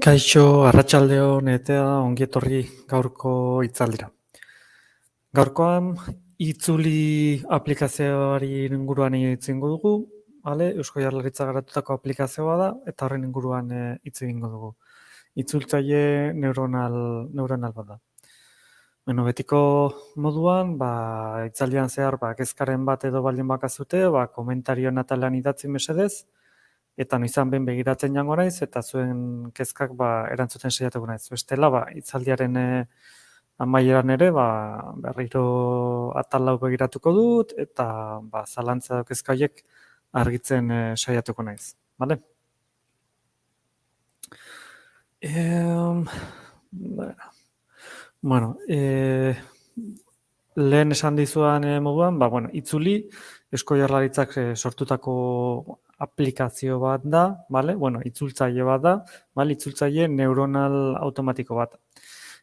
Kaixo, arratsaldeon eta ongi etorri gaurko hitzaldira. Gaurkoan itzuli aplikazioari inguruan hitz egingo dugu, bale? Eusko Jaurlaritza garatutako aplikazioa da eta horren inguruan hitz egingo dugu. Itzultzaile neuronal bat da. Bueno, betiko moduan, hitzaldian zehar kezkaren bat edo baldin bakazute, komentarioen atalean idatzi mesedez, eta noizan behin begiratzen jango naiz, eta zuen kezkak erantzuten saiatuko naiz. Bestela, hitzaldiaren amaieran ere, berriro atal hau begiratuko dut, eta zalantza edo kezka horiek argitzen saiatuko naiz. Bale? Bueno, lehen esan dizudan moduan, itzuli, Eusko Jaurlaritzak sortutako aplikazio bat da, bale? Bueno, itzultzaile bat da, bale? Itzultzaile neuronal automatiko bat.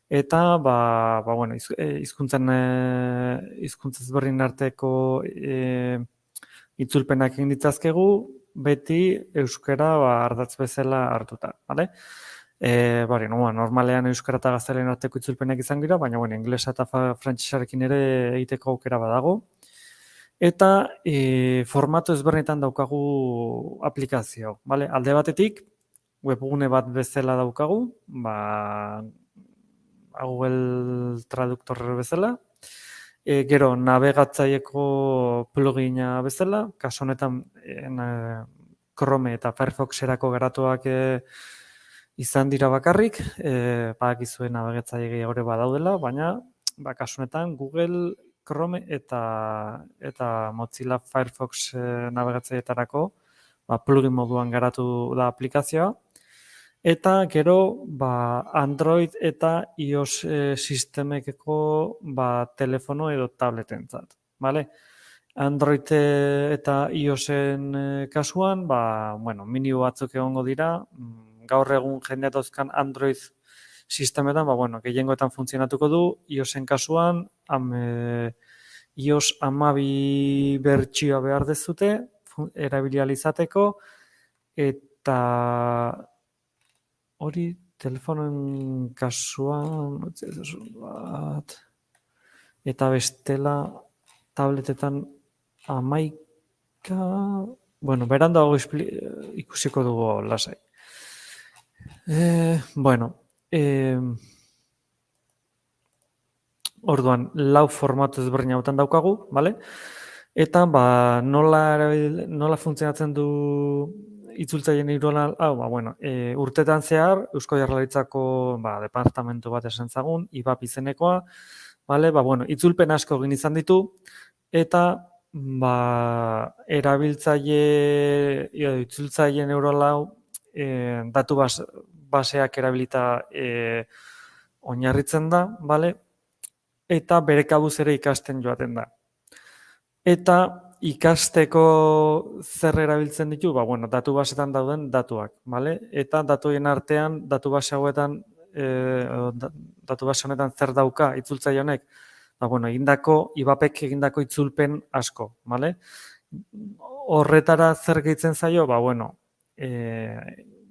Eta, hizkuntza ezberdinen arteko itzulpenak egin ditzazkegu, beti euskara ardatz bezala hartuta, bale? Normalean euskara eta gaztelaniaren arteko itzulpenak izan dira, baina ingelesa eta frantsesarekin ere egiteko aukera badago. Eta formatu ezberdinetan daukagu aplikazio, bale? Alde batetik, webgune bat bezala daukagu, Google Traductor bezala, gero navegatzaileko plugina bezala, kasu honetan Chrome eta Firefoxerako garatuak izan dira bakarrik, badakizue navegatzaile gehiago badaudela, baina kasu honetan Google, Chrome eta Mozilla Firefox navegatzaileetarako plugin moduan garatu da aplikazioa. Eta gero Android eta iOS sistemekeko telefono edo tabletentzat, bale? Android eta iOSen kasuan, minio batzuk egongo dira, gaur egun jendea dauzkan Android sistemetan, gehiengoetan funtzionatuko du, iOSen kasuan, iOS 12 bertsioa behar dezute, erabili ahal izateko, eta hori telefonoen kasuan, eta bestela tabletetan 11, beranduago ikusiko dugu lasai. Orduan, 4 formatu ezberdin hautan daukagu, bale? Eta nola funtzionatzen du itzultzaile neuronal hau, urtetan zehar, Eusko Jaurlaritzako departamentu bat esan zagun, IBAP izenekoa, bale? Itzulpen asko egin izan ditu, eta itzultzaile neuronal hau datu baseak erabilita oinarritzen da, bale? Eta bere kabuz ere ikasten joaten da. Eta ikasteko zer erabiltzen ditu? Datu basetan dauden datuak, bale? Eta datuen artean, datu base honetan zer dauka itzultzaile honek? IBAPek egindako itzulpen asko, bale? Horretara zer gehitzen zaio?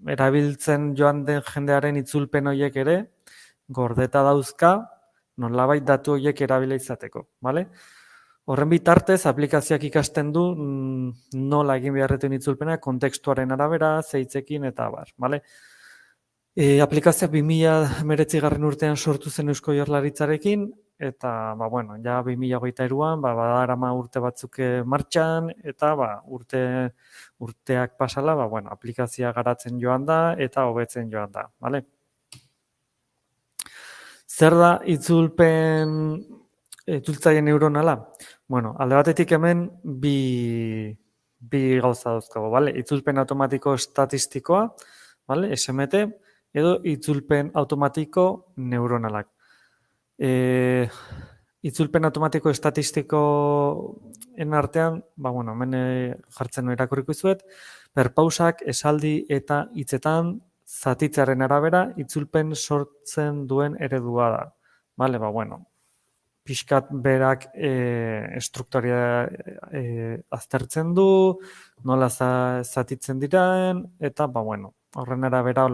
Erabiltzen joan den jendearen itzulpen horiek ere, gordeta dauzka, nolabait datu horiek erabila izateko, bale? Horren bitartez, aplikazioak ikasten du nola egin beharretan itzulpena, kontekstuaren arabera, zeitzekin eta abar, bale? Aplikazioak 2019 urtean sortu zen Eusko Jaurlaritzarekin, eta, ja 2023an, badarama urte batzuk martxan, eta urteak pasala, aplikazioa garatzen joan da, eta hobetzen joan da, bale? Zer da itzultzaile neuronala? Alde batetik hemen bi gauza dauzkago, bale? Itzulpen automatiko estatistikoa, bale? SMT, edo itzulpen automatiko neuronalak. Itzulpen automatiko estatistikoen artean, hemen jartzen irakurriko izuet, perpausak, esaldi eta hitzetan zatitzearen arabera itzulpen sortzen duen eredua da. Bale, pixkat berak estrukturia aztertzen du, nola zatitzen diren, eta horren arabera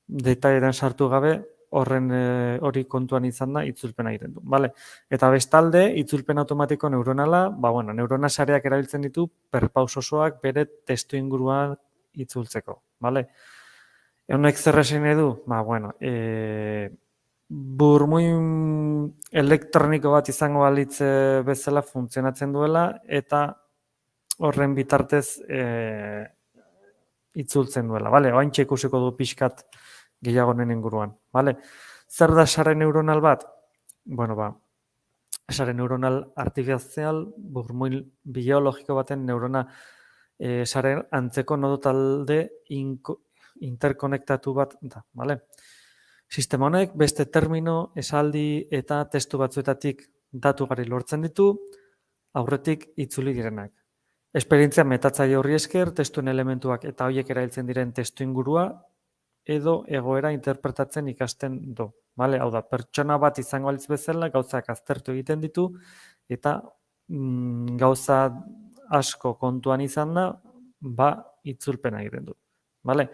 detailetan sartu gabe, hori kontuan izan da itzulpena egiten du. Vale? Eta bestalde, itzulpen automatiko neuronala, neurona sareak erabiltzen ditu perpaus osoak bere testu inguruan itzultzeko. Vale? Honek zer esan nahi du? Burmuin elektroniko bat izango balitz bezala funtzionatzen duela eta horren bitartez itzultzen duela. Vale? Oaintxe ikusiko du pixkat gehiago honen inguruan. Vale? Zer da sare neuronal bat? Sare neuronal artifizial, burmuin biologiko baten neurona sare antzeko nodo talde interkonektatu bat da. Vale? Sistema honek beste termino, esaldi eta testu batzuetatik datu gari lortzen ditu, aurretik itzuli direnak. Esperientzia metatzaile horri esker, testuen elementuak eta horiek erabiltzen diren testu ingurua edo egoera interpretatzen ikasten du. Vale? Hau da, pertsona bat izango alitz bezala gauzak aztertu egiten ditu eta gauza asko kontuan izan da, itzulpena egiten du. Vale?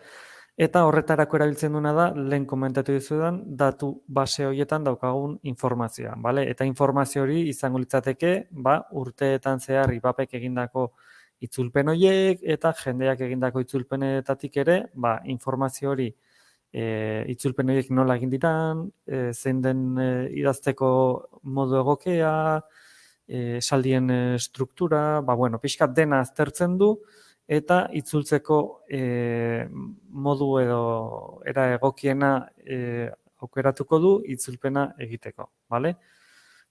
Eta horretarako erabiltzen duena da, lehen komentatu dizudan, datu base horietan daukagun informazioa. Vale? Eta informazio hori izango litzateke, urteetan zehar IPAPek egindako itzulpen horiek eta jendeak egindako itzulpenetatik ere, informazio hori itzulpen horiek nola egin diran, zein den idazteko modu egokea, esaldien struktura, pixkat dena aztertzen du, eta itzultzeko modu edo era egokiena aukeratuko du itzulpena egiteko. Vale?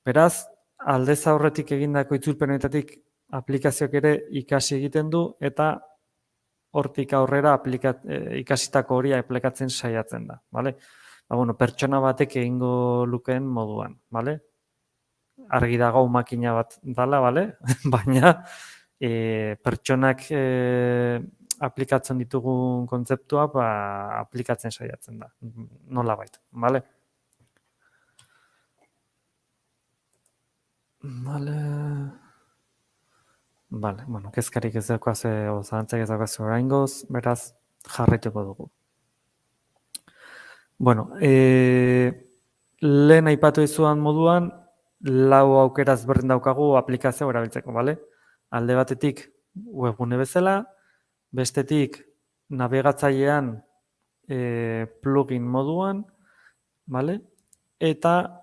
Beraz, aldez aurretik egindako itzulpenetatik aplikazioak ere ikasi egiten du eta hortik aurrera ikasitako hori aplikatzen saiatzen da. Vale? Pertsona batek egingo lukeen moduan. Vale? Argi dago makina bat dala, vale? Baina pertsonak aplikatzen ditugun kontzeptua aplikatzen saiatzen da. Nola baita. Vale? Kezkarik ez daukaze, zalantzak ez daukaze oraingoz, beraz, jarraituko dugu. Lehen aipatu dizudan moduan, 4 aukeraz berdin daukagu aplikazio erabiltzeko, bale? Alde batetik webgune bezala, bestetik nabigatzailean plugin moduan, bale? Eta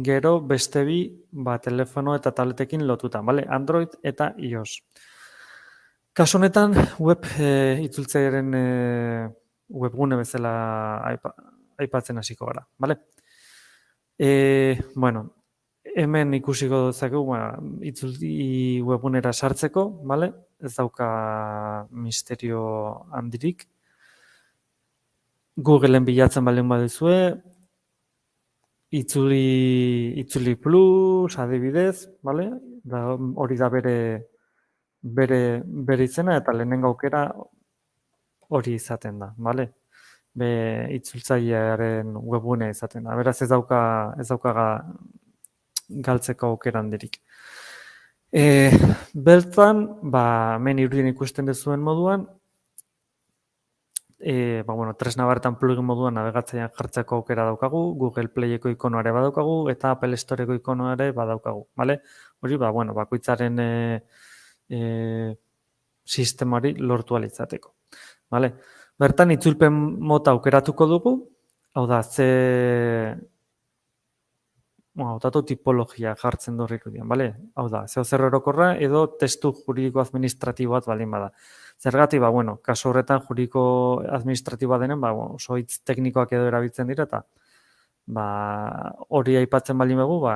gero beste bi telefono eta tabletekin lotuta, bale? Android eta iOS. Kasu honetan, web itzultzailearen webgune bezala aipatzen hasiko gara, bale? Hemen ikusiko dezakegu itzulti webgunera sartzeko, bale? Ez dauka misterio handirik. Googleen bilatzen baldin baduzue, itzuli plus, adibidez, bale? Hori da bere izena eta lehenengo aukera hori izaten da, bale? Itzultzailearen webgunea izaten da. Beraz ez dauka galtzeko aukera handirik. Bertan, hemen irudien ikusten duzuen moduan, tresna bertan plugin moduan nabigatzailean jartzeko aukera daukagu, Google Playeko ikonoa ere badaukagu eta Apple Storeko ikonoa ere badaukagu, bale? Hori, bakoitzaren sistemari lortu ahal izateko, bale? Bertan itzulpen mota aukeratuko dugu, hau da, hautatu tipologia jartzen du irudian, bale? Hau da, zer orokorra edo testu juridiko administratibo bat baldin bada. Zergatik, kasu horretan juridiko administratiboa denen, oso hitz teknikoak edo erabiltzen dira eta hori aipatzen baldin begu,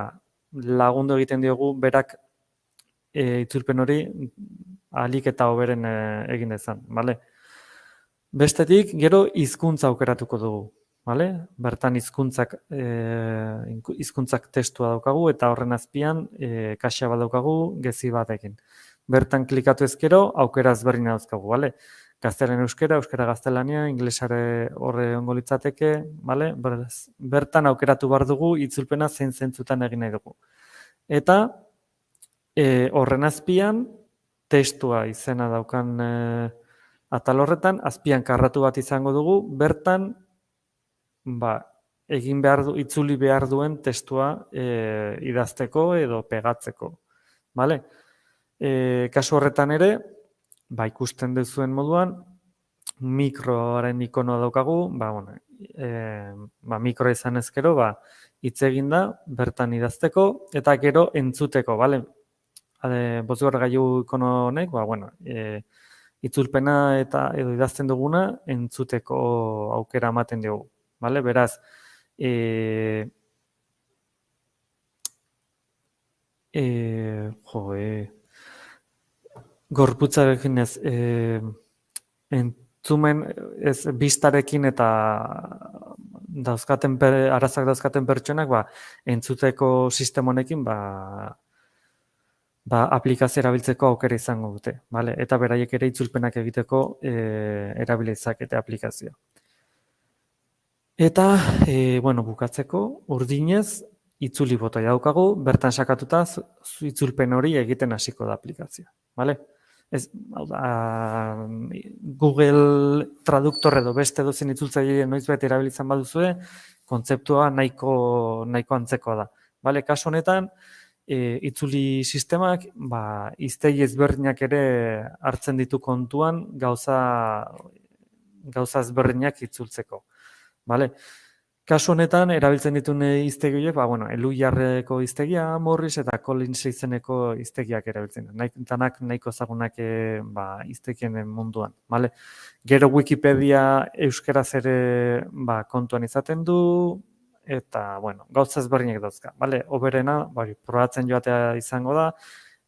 lagundu egiten diogu berak itzulpen hori ahalik eta hoberen egin dezan, bale? Bestetik, gero hizkuntza aukeratuko dugu, bale? Bertan hizkuntzak testua daukagu eta horren azpian kaxa bat daukagu gezi batekin. Bertan klikatu ezkero, aukera ezberdina dauzkagu, bale? Gaztelanian euskera, euskera gaztelania, inglesare horre ongo litzateke, bale? Bertan aukeratu behar dugu itzulpena zein zentzutan egin nahi dugu. Eta horren azpian testua izena daukan atal horretan, azpian karratu bat izango dugu, bertan egin itzuli behar duen testua idazteko edo pegatzeko. Vale? Kasu horretan ere, ikusten duzuen moduan, mikroaren ikonoa daukagu, mikro izan ezkero, hitz egin da, bertan idazteko, eta gero entzuteko, bale? Bozgorgailu ikono honek, itzulpena edo idazten duguna entzuteko aukera ematen dugu, bale? Beraz, gorputzarekin ez, entzumen ez bistarekin eta arazak dauzkaten pertsonak, entzuteko sistema honekin, aplikazio erabiltzeko aukera izango dute, bale? Eta beraiek ere itzulpenak egiteko erabili dezakete aplikazioa. Eta, bukatzeko, urdinez, itzuli botoia daukagu, bertan sakatuta itzulpen hori egiten hasiko da aplikazioa, bale? Google Traduktor edo beste edozein itzultzaile noizbait erabilitzen baduzue, kontzeptua nahiko antzekoa da. Bale, kasu honetan, itzuli sistemak, hiztegi ezberdinak ere hartzen ditu kontuan gauza ezberdinak itzultzeko. Bale? Kasu honetan, erabiltzen dituen hiztegi horiek, Elujarreko hiztegia, Morris eta Collins izeneko hiztegiak erabiltzen. Danak nahiko ezagunak hiztegien munduan. Vale? Gero Wikipedia euskaraz ere kontuan izaten du, eta, gauza ezberdinak dauzka. Vale? Oberena, probatzen joatea izango da,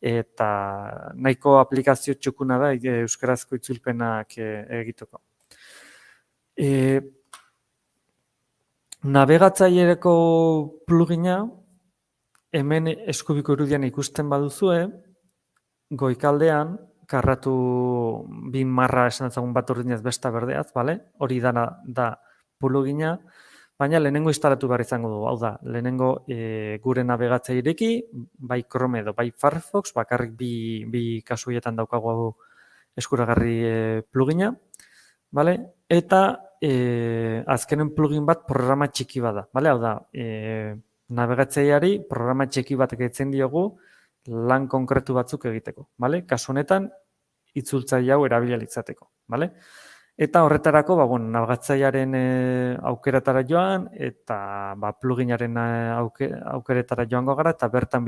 eta nahiko aplikazio txukuna da euskarazko itzulpenak egiteko. Nabigatzailereko plugina, hemen eskubiko irudian ikusten baduzue, goikaldean, karratu 2 marra esan ezagun bat urdinez besta berdeaz, bale? Hori da plugina, baina lehenengo instalatu behar izango du. Hau da, lehenengo gure nabigatzailereki, bai Chrome edo bai Firefox, bakarrik bi kasuietan daukagu eskuragarri plugina, bale? Eta azkenen plugin bat programa txiki bada, bale? Hau da, nabigatzaileari programa txiki bat gehitzen diogu lan konkretu batzuk egiteko, bale? Kasu honetan, itzultzaile hau erabili izateko, bale? Eta horretarako, nabigatzailearen aukeretara joan, eta pluginaren aukeretara joango gara, eta bertan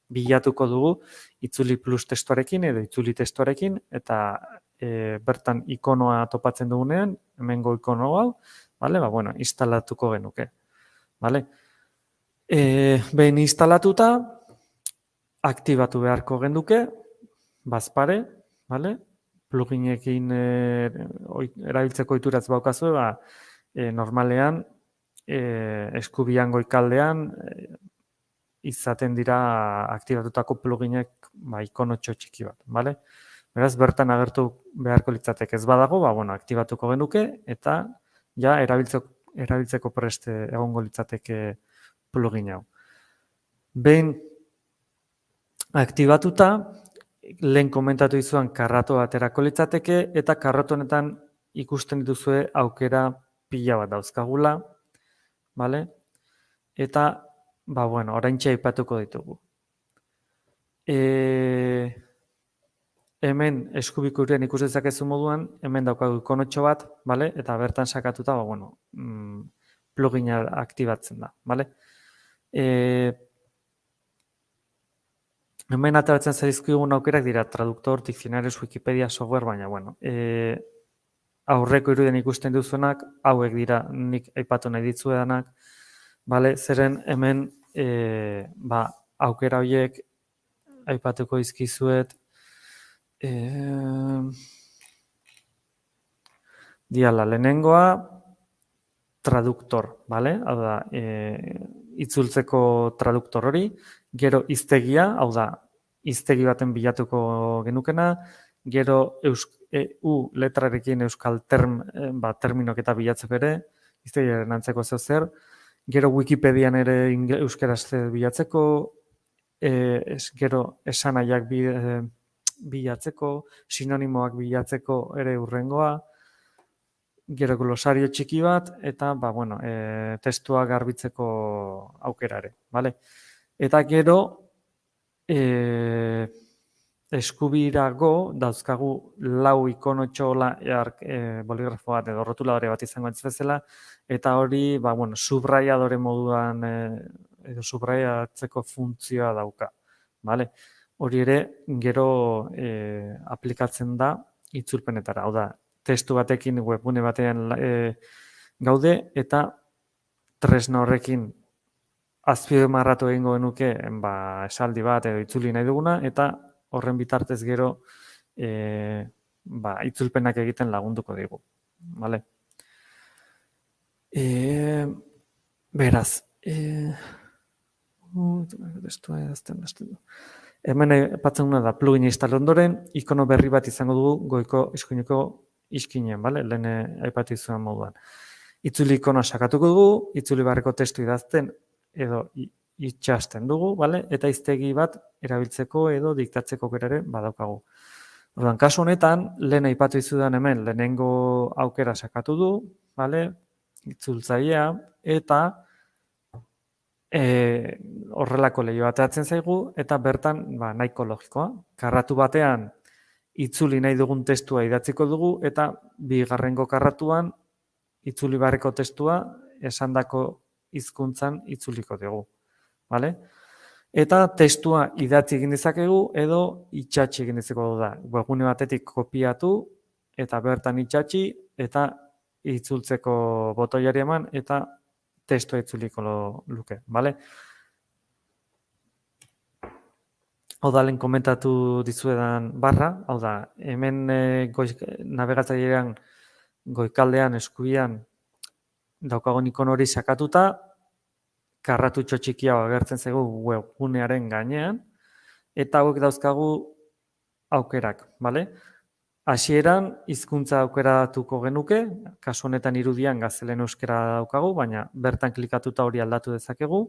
bilatuko dugu itzuli plus testuarekin edo itzuli testuarekin, eta bertan ikonoa topatzen dugunean, hemengo ikono hau, instalatuko genuke. Behin instalatuta, aktibatu beharko genuke, bazpare, pluginekin erabiltzeko ohituraz baukazue, normalean, eskubian goikaldean, izaten dira aktibatutako pluginek ikonotxo txiki bat, Beraz, bertan agertu beharko litzateke ez badago, aktibatuko genuke, eta ja erabiltzeko preste egongo litzateke plugin hau. Behin aktibatuta, lehen komentatu izuan karratu aterako litzateke, eta karratu honetan ikusten dituzue aukera pila bat dauzkagula, eta, oraintxe aipatuko ditugu. Hemen eskubiko urian ikusten zakezu moduan, hemen daukagu ikonotxo bat, eta bertan sakatuta, plugina aktibatzen da. Hemen ateratzen zaizkigun aukerak dira traduktor, diccionarios, Wikipedia, software, baina, aurreko irudien ikusten duzuenak, hauek dira nik aipatu nahi ditzuedanak, zeren hemen aukera horiek aipatuko izkizuet, diala, lehenengoa traduktor, hau da, itzultzeko traduktor hori, gero hiztegia, hau da, hiztegi baten bilatuko genukena, gero EU letrarekin euskal terminok eta bilatzeko ere, hiztegiaren antzeko zer, gero Wikipedian ere euskaraz bilatzeko, gero esanaiak bilatzeko, sinonimoak bilatzeko ere hurrengoa, gero glosario txiki bat, eta, bueno, testua garbitzeko aukerare, bale? Eta gero, eskubirago dauzkagu lau ikonotxo boligrafo bat edo rotuladore bat izango ez bezala, eta hori, bueno, subraiadore moduan edo subraiatzeko funtzioa dauka, bale? Hori ere, gero aplikatzen da itzulpenetara, hau da, testu batekin webgune batean gaude, eta tresna horrekin azpimarratu egingo genuke esaldi bat edo itzuli nahi duguna, eta horren bitartez gero itzulpenak egiten lagunduko digu. Vale? Beraz, hemen aipatzen duna da plugin install ondoren, ikono berri bat izango dugu goiko eskuineko iskinean, vale? Lehen aipatu izuen moduan. Itzuli ikonoa sakatuko dugu, itzuli barreko testu idazten edo itxasten dugu, vale? Eta hiztegi bat erabiltzeko edo diktatzeko aukerare badaukagu. Orduan, kasu honetan, lehen aipatu izudan hemen lehenengo aukera sakatu du, vale? Itzultzailea, eta horrelako leiho ateratzen zaigu, eta bertan nahiko logikoa. Karratu batean itzuli nahi dugun testua idatziko dugu, eta bigarrengo karratuan itzuli barreko testua esandako hizkuntzan itzuliko dugu. Vale? Eta testua idatzi egin dezakegu edo itxatxi egin dezakegu da. Webgune batetik kopiatu eta bertan itxatxi eta itzultzeko botoiari eman eta testua itzuliko luke. Vale? Hau da, lehen komentatu dizuedan barra, hau da, hemen nabigatzailean goikaldean eskubian daukagun ikon hori sakatuta, karratutxo txikia agertzen zaigu webgunearen gainean, eta hauek dauzkagu aukerak, bale? Hasieran hizkuntza aukeratuko genuke, kasu honetan irudian gaztelen euskera daukagu, baina bertan klikatuta hori aldatu dezakegu.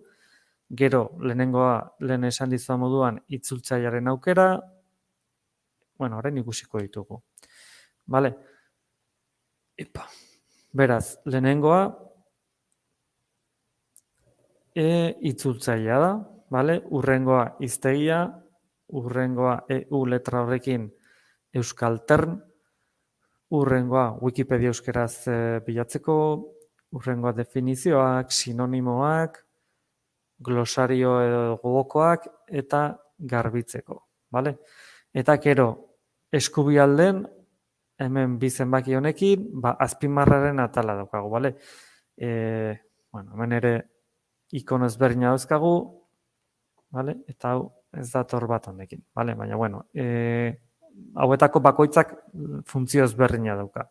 Gero, lehen esan dizuan moduan, itzultzailearen aukera, bueno, orain ikusiko ditugu. Bale? Beraz, lehenengoa, itzultzailea da, bale? Urrengoa hiztegia, urrengoa EU letra horrekin euskaltern, urrengoa Wikipedia euskeraz bilatzeko, urrengoa definizioak, sinonimoak, glosario edo gogokoak eta garbitzeko, bale? Eta gero, eskubialden, hemen bi zenbaki honekin, azpimarraren atala daukagu, bale? Hemen ere ikono ezberdina dauzkagu, bale? Eta hau ez dator bat honekin, bale? Baina, bueno, hauetako bakoitzak funtzio ezberdina dauka.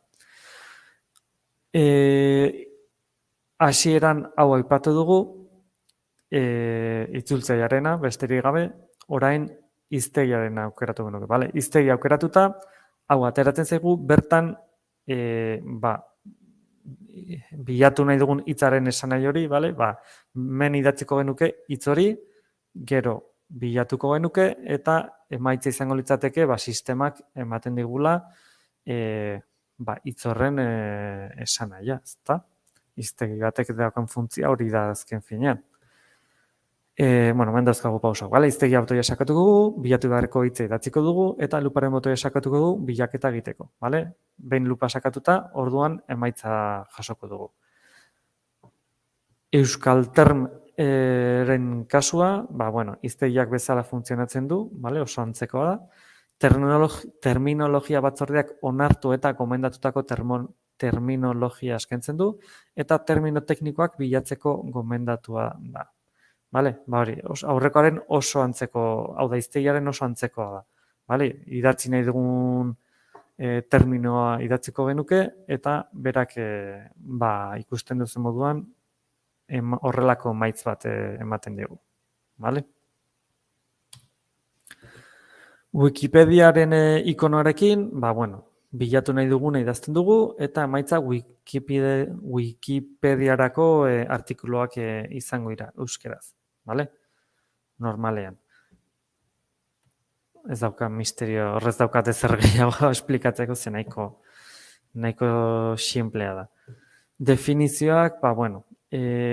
Hasieran hau aipatu dugu, itzultzailearena, besterik gabe, orain hiztegiarena aukeratu genuke, bale? Hiztegia aukeratuta, hau ateratzen zaigu, bertan bilatu nahi dugun hitzaren esanahi hori, bale? Men idatziko genuke hitz hori, gero bilatuko genuke, eta emaitza izango litzateke sistemak ematen digula hitz horren esanahia, ezta? Hiztegi batek daukan funtzia hori da azken finean. Hemen dauzkagu pausak, bale? Hiztegia botoia sakatuko dugu, bilatu beharreko hitza idatziko dugu, eta luparen botoia sakatuko dugu bilaketa egiteko, bale? Behin lupa sakatuta, orduan emaitza jasoko dugu. Euskaltern kasua, hiztegiak bezala funtzionatzen du, bale? Oso antzekoa da. Terminologia batzordeak onartu eta gomendatutako terminologia eskaintzen du, eta termino teknikoak bilatzeko gomendatua da. Bale, aurrekoaren oso antzeko, hau da, hiztegiaren oso antzekoa da. Bale, idatzi nahi dugun terminoa idatziko genuke, eta berak ikusten duzen moduan horrelako maitz bat ematen dugu. Bale? Wikipediaren ikonoarekin, bilatu nahi duguna idazten dugu, eta emaitza Wikipediarako artikuluak izango dira euskeraz. Bale? Normalean. Ez dauka misterio, horrez daukat ezer gehiago esplikatzeko zen nahiko nahiko simplea da. Definizioak,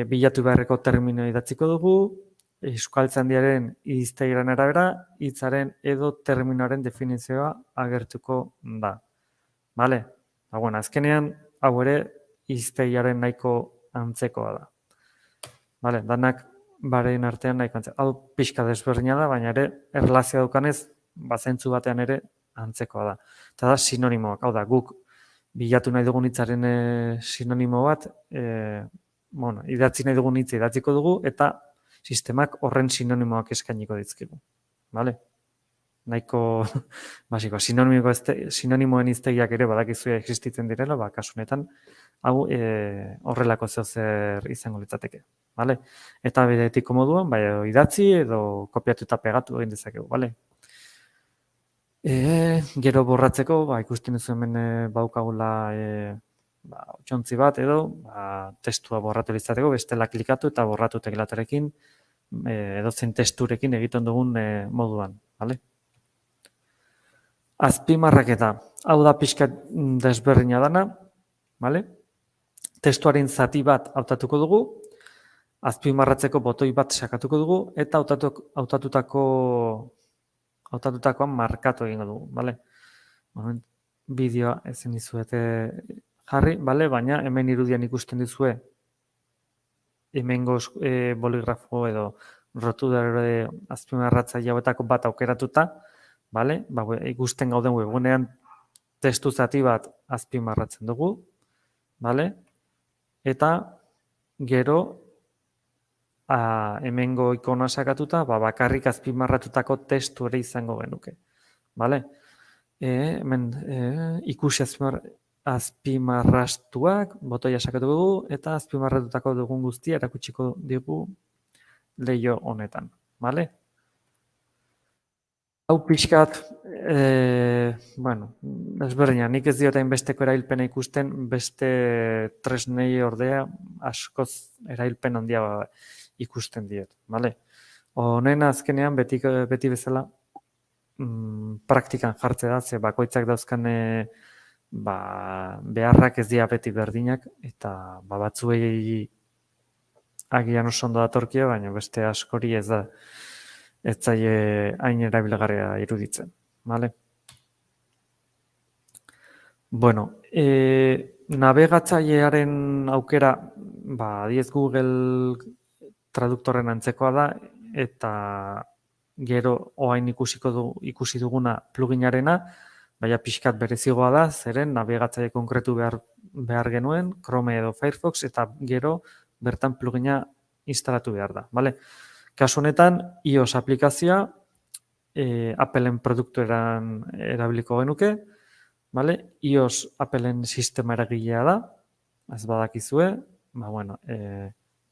bilatu beharreko termino idatziko dugu, euskaltzaindiaren hiztegiaren arabera, hitzaren edo terminoaren definizioa agertuko da. Bale? Azkenean, hau ere, hiztegiaren nahiko antzekoa da. Bale, danak baren artean nahiko antzekoa. Hau pixka desberdina da, baina ere, erlazioa dukanez, zentzu batean ere antzekoa da. Eta da, sinonimoak. Hau da, guk bilatu nahi dugun hitzaren sinonimo bat, idatzi nahi dugun hitza idatziko dugu, eta sistemak horren sinonimoak eskainiko dizkigu. Bale? Nahiko basiko, sinonimoen hiztegiak ere badakizue existitzen direla, kasu honetan hau horrelako zer izango litzateke, bale? Eta betiko moduan, idatzi edo kopiatu eta pegatu egin dezakegu, bale? Gero borratzeko, ikusten duzu hemen baukagula txontzi bat edo testua borratu litzateko, bestela klikatu eta borratu teklatarekin edozein testurekin egiten dugun moduan, bale? Azpimarraketa, hau da pixka desberdina dana, bale? Testuaren zati bat hautatuko dugu, azpimarratzeko botoi bat sakatuko dugu, eta hautatutakoan markatu egingo dugu, bale? Bideoa ezin dizuete jarri, bale? Baina hemen irudian ikusten dizue hemengo boligrafo edo rotudare azpimarratzaile hauetako bat aukeratuta, bale? Ikusten gauden webunean testu zati bat azpimarratzen dugu, bale? Eta gero hemengo ikona sakatuta, bakarrik azpimarratutako testu ere izango genuke, bale? Hemen ikusi azpimarrastuak botoia sakatu dugu eta azpimarratutako dugun guztia erakutsiko digu leiho honetan, bale? Hau pixkat, desberdina, nik ez diotain besteko erailpena ikusten, beste tresnei ordea askoz erailpen handia ikusten diet, bale? Honen azkenean beti bezala praktikan jartze da, ze bakoitzak dauzkan beharrak ez dira beti berdinak, eta batzuei agian oso ondo datorkia, baina beste askori ez da. Ez zaie hain erabilgarria iruditzen, bale? Navegatzailearen aukera, adiez Google traduktorren antzekoa da, eta gero oain ikusi duguna pluginarena, baina pixkat berezigoa da, zeren navegatzaile konkretu behar genuen, Chrome edo Firefox, eta gero bertan plugina instalatu behar da, bale? Kasu honetan, iOS aplikazioa Appleen produktueran erabiliko genuke, bale? iOS Appleen sistema eragilea da, ez badakizue,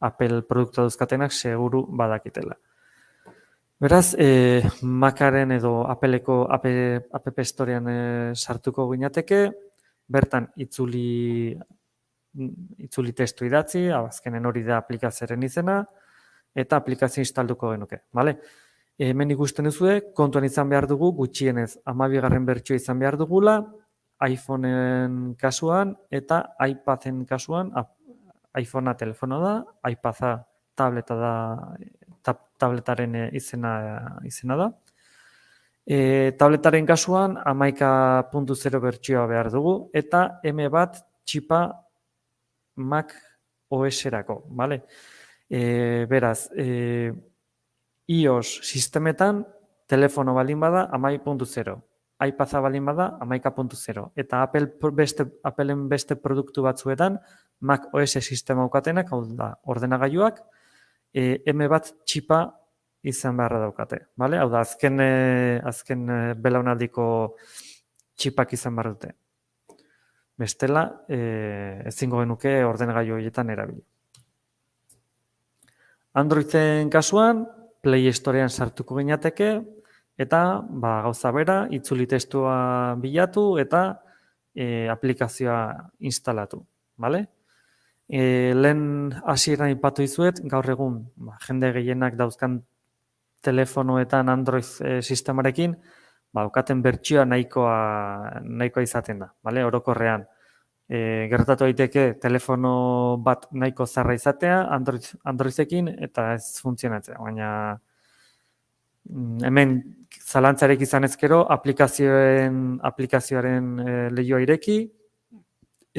Apple produktua dauzkatenak seguru badakitela. Beraz, Macaren edo Appleko App Storean sartuko ginateke, bertan itzuli testu idatzi, azkenen hori da aplikazioaren izena, eta aplikazio instalduko genuke, bale? Hemen ikusten duzue, kontuan izan behar dugu, gutxienez 12. bertsioa izan behar dugula, iPhoneen kasuan eta iPaden kasuan, iPhonea telefono da, iPada tableta da, tabletaren izena da. Tabletaren kasuan 11.0 bertsioa behar dugu, eta M1 txipa Mac OS-erako, bale? Beraz, iOS sistemetan telefono balin bada 11.0, iPada balin bada 11.0, eta Appleen beste produktu batzuetan Mac OS sistema daukatenak, hau da, ordenagailuak, M1 txipa izan beharra daukate, bale? Hau da, azken belaunaldiko txipak izan behar dute. Bestela, ezingo genuke ordenagailu horietan erabili. Androiden kasuan, Play Storean sartuko ginateke, eta gauza bera, itzuli testua bilatu eta aplikazioa instalatu, bale? Lehen hasieran aipatu dizuet, gaur egun jende gehienak dauzkan telefonoetan Android sistemarekin, daukaten bertsioa nahikoa izaten da, bale? Orokorrean, Gertatu daiteke telefono bat nahiko zarra izatea Androidekin eta ez funtzionatzea, baina hemen zalantzarik izan ezkero aplikazioaren leihoa ireki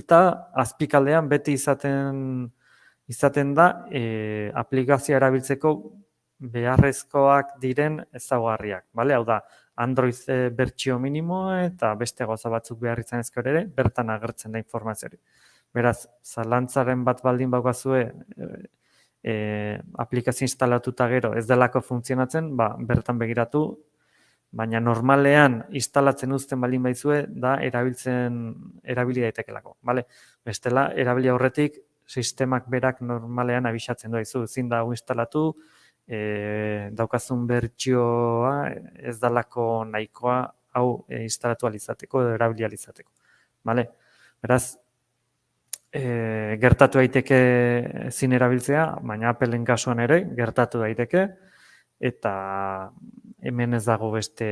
eta azpikaldean beti izaten da aplikazioa erabiltzeko beharrezkoak diren ezaugarriak, bale? Hau da, Android bertsio minimoa eta beste gauza batzuk behar izan ezkero ere, bertan agertzen da informazioari. Beraz, zalantzaren bat baldin baukazue aplikazio instalatuta gero ez delako funtzionatzen, bertan begiratu, baina normalean instalatzen uzten baldin baizue da erabili daitekelako, bale? Bestela, erabili aurretik sistemak berak normalean abisatzen doizu, ezin da hau instalatu, daukazun bertsioa ez dalako nahikoa hau instalatu alizateko edo erabili alizateko, bale? Beraz, gertatu daiteke ezin erabiltzea, baina Appleen kasuan ere gertatu daiteke, eta hemen ez dago beste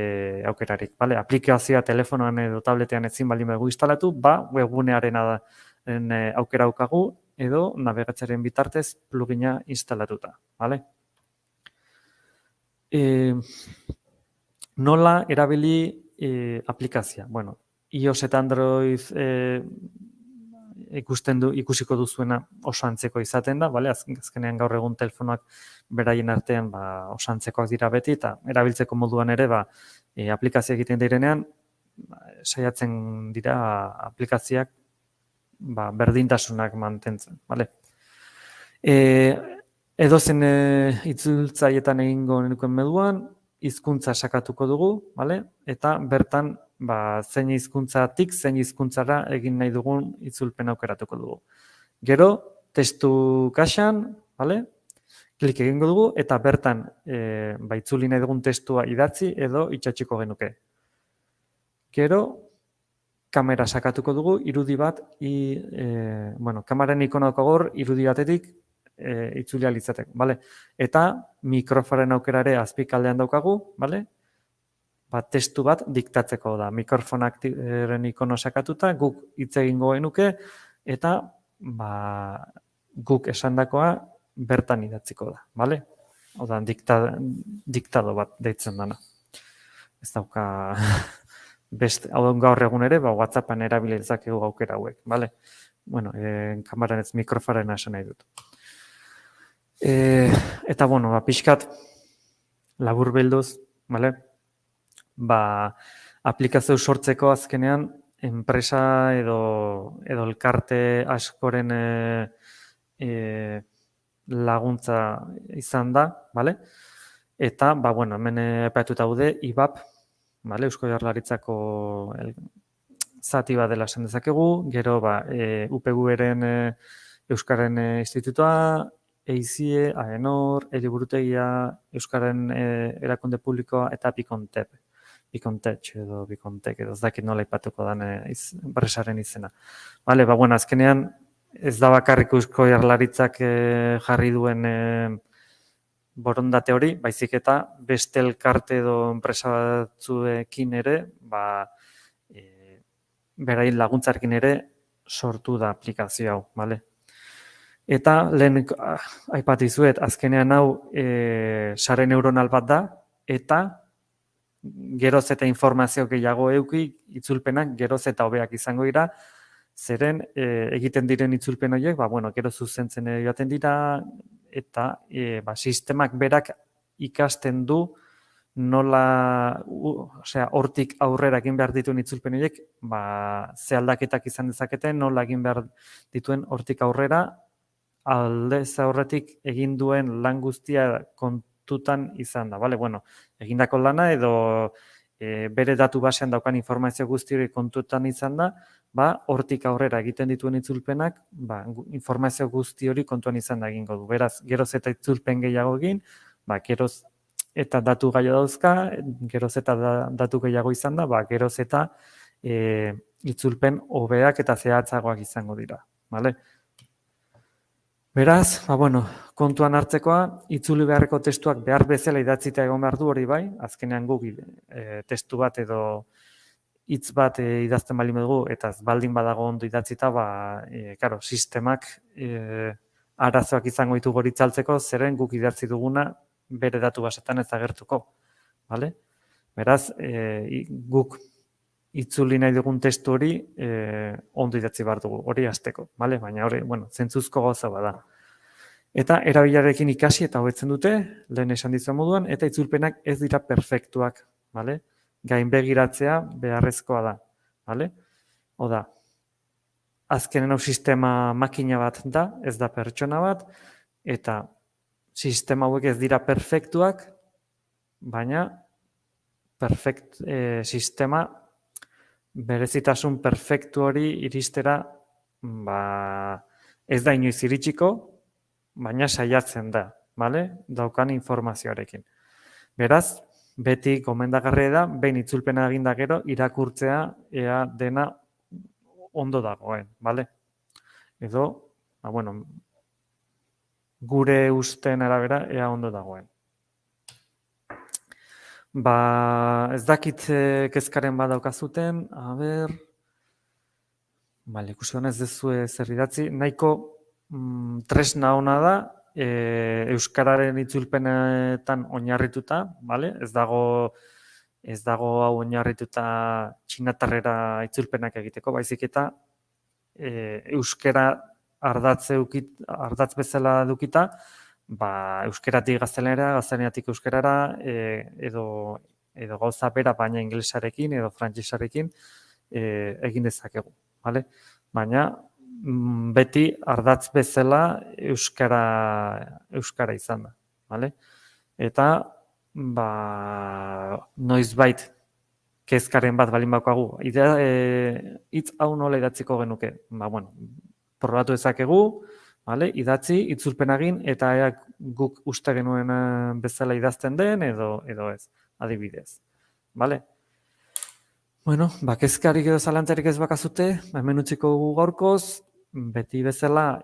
aukerarik, bale? Aplikazioa telefonoan edo tabletean ezin baldin badugu instalatu, webgunearen aukera daukagu edo nabigatzearen bitartez plugina instalatuta, bale? Nola erabili aplikazioa? Bueno, iOS eta Android ikusiko duzuena oso antzeko izaten da, bale? Azkenean gaur egun telefonoak beraien artean oso antzekoak dira beti, eta erabiltzeko moduan ere aplikazio egiten direnean saiatzen dira aplikazioak berdintasunak mantentzen, bale? Edozen itzultzailetan egingo nukeen moduan, hizkuntza sakatuko dugu, bale? Eta bertan zein hizkuntzatik, zein hizkuntzara egin nahi dugun itzulpen aukeratuko dugu. Gero, testu kaxan, bale? Klik egingo dugu eta bertan itzuli nahi dugun testua idatzi edo itxatxiko genuke. Gero, kamera sakatuko dugu, irudi bat, kameran ikonako gor, irudi batetik itzuli alizateko, bale? Eta mikrofonen aukerare azpikaldean daukagu, bale? Testu bat diktatzeko da. Mikrofonaren ikono sakatuta, guk hitz egingo genuke, eta guk esandakoa bertan idatziko da, bale? Hau da, diktado bat deitzen dana. Ez dauka hau gaur egun ere, WhatsAppan erabili dezakegu aukera hauek, bale? Bueno, kameran ez mikrofonen esan nahi dut. Eta, pixkat labur bilduz, bale? Aplikazio sortzeko azkenean enpresa edo elkarte askoren laguntza izan da, bale? Eta, hemen aipatuta daude IBAP, bale? Eusko Jaurlaritzako zati bat dela esan dezakegu, gero UPV-ren Euskaren Institutua, EIZIE, AENOR, Eliburutegia, Euskaren Erakunde Publikoa eta Bikontep. Bikontech edo Bikontek edo ez dakit nola aipatuko dan enpresaren izena. Bale, azkenean ez da bakarrik Eusko Jaurlaritzak jarri duen borondate hori, baizik eta beste elkarte edo enpresa batzuekin ere, beraien laguntzarekin ere sortu da aplikazio hau, bale? Eta lehen aipatu dizuet, azkenean hau sare neuronal bat da, eta geroz eta informazio gehiago eduki, itzulpenak geroz eta hobeak izango dira, zeren egiten diren itzulpen horiek, gero zuzentzen joaten dira, eta sistemak berak ikasten du nola, hortik aurrera egin behar dituen itzulpen horiek, ze aldaketak izan dezaketen, nola egin behar dituen hortik aurrera, aldez aurretik egin duen lan guztia kontutan izan da, bale? Egindako lana edo bere datu basean daukan informazio guzti hori kontutan izan da, hortik aurrera egiten dituen itzulpenak, informazio guzti hori kontuan izan da egingo du. Beraz, geroz eta itzulpen gehiago egin, geroz eta datu gehiago dauzka, geroz eta datu gehiago izan da, geroz eta itzulpen hobeak eta zehatzagoak izango dira, bale? Beraz, kontuan hartzekoa, itzuli beharreko testuak behar bezala idatzita egon behar du hori bai, azkenean guk testu bat edo hitz bat idazten baldin dugu eta ez baldin badago ondo idatzita, claro, sistemak arazoak izango ditu hori itzaltzeko, zeren guk idatzi duguna bere datu basetan ez agertuko, bale? Beraz, guk itzuli nahi dugun testu hori ondo idatzi behar dugu, hori hasteko, bale? Baina hori, zentzuzko gauza bada. Eta erabilarekin ikasi eta hobetzen dute, lehen esan dizuan moduan, eta itzulpenak ez dira perfektuak, bale? Gainbegiratzea beharrezkoa da, bale? Oda, azkenen hau sistema makina bat da, ez da pertsona bat, eta sistema hauek ez dira perfektuak, baina sistema berezitasun perfektu hori iristera ez da inoiz iritsiko, baina saiatzen da, bale? Daukan informazioarekin. Beraz, beti gomendagarria da, behin itzulpena eginda gero, irakurtzea ea dena ondo dagoen, bale? Edo, gure usteen arabera ea ondo dagoen. Ez dakit kezkaren badaukazuten, ikusi honez dezue zer idatzi, nahiko tresna ona da, euskararen itzulpenetan oinarrituta, bale? Ez dago hau oinarrituta txinatarrera itzulpenak egiteko, baizik eta euskara ardatz bezala dukita, euskeratik gaztelaniara, gaztelaniatik euskarara, edo gauza bera, baina ingelesarekin edo frantsesarekin egin dezakegu, bale? Baina beti ardatz bezala euskara izan da, bale? Eta noizbait kezkaren bat balin bakoagu, hitz hau nola idatziko genuke, probatu dezakegu, idatzi, itzulpen egin, eta guk uste genuen bezala idazten den, edo ez, adibidez. Bale? Kezkarik edo zalantzarik ez bakazute, hemen utziko dugu gaurkoz, beti bezala,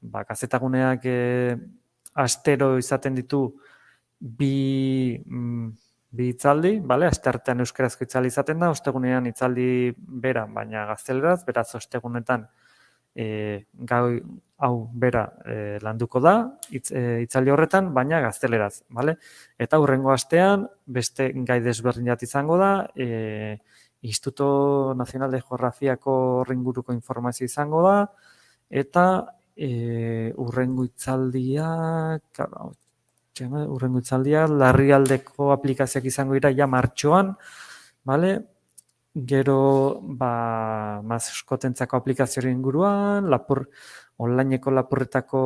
gazetaguneak astero izaten ditu bi hitzaldi, asteartean euskarazko hitzaldi izaten da, ostegunean hitzaldi bera, baina gazteleraz, beraz ostegunetan hau bera landuko da, hitzaldi horretan, baina gazteleraz, Eta hurrengo astean, beste gai desberdin bat izango da, Instituto Nacional de Geografiako horren inguruko informazio izango da, eta hurrengo hitzaldia, Larrialdeko aplikazioak izango dira ja martxoan, gero maskotentzako aplikazioaren inguruan, onlineko lapurretako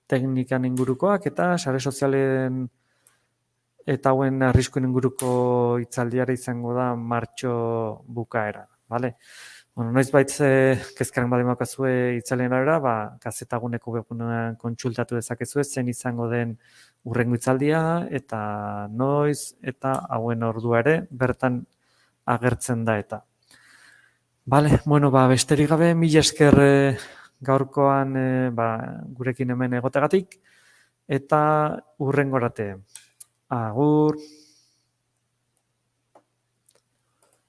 teknikan ingurukoak, eta sare sozialen eta hauen arriskuen inguruko hitzaldiara izango da martxo bukaera, Noizbait kezkaren baldin baukazue hitzaldien arabera, gazetaguneko webgunean kontsultatu dezakezue zen izango den hurrengo hitzaldia, eta noiz, eta hauen ordua ere, bertan agertzen da eta. Besterik gabe, mila esker gaurkoan gurekin hemen egotegatik, eta hurrengorate. Agur!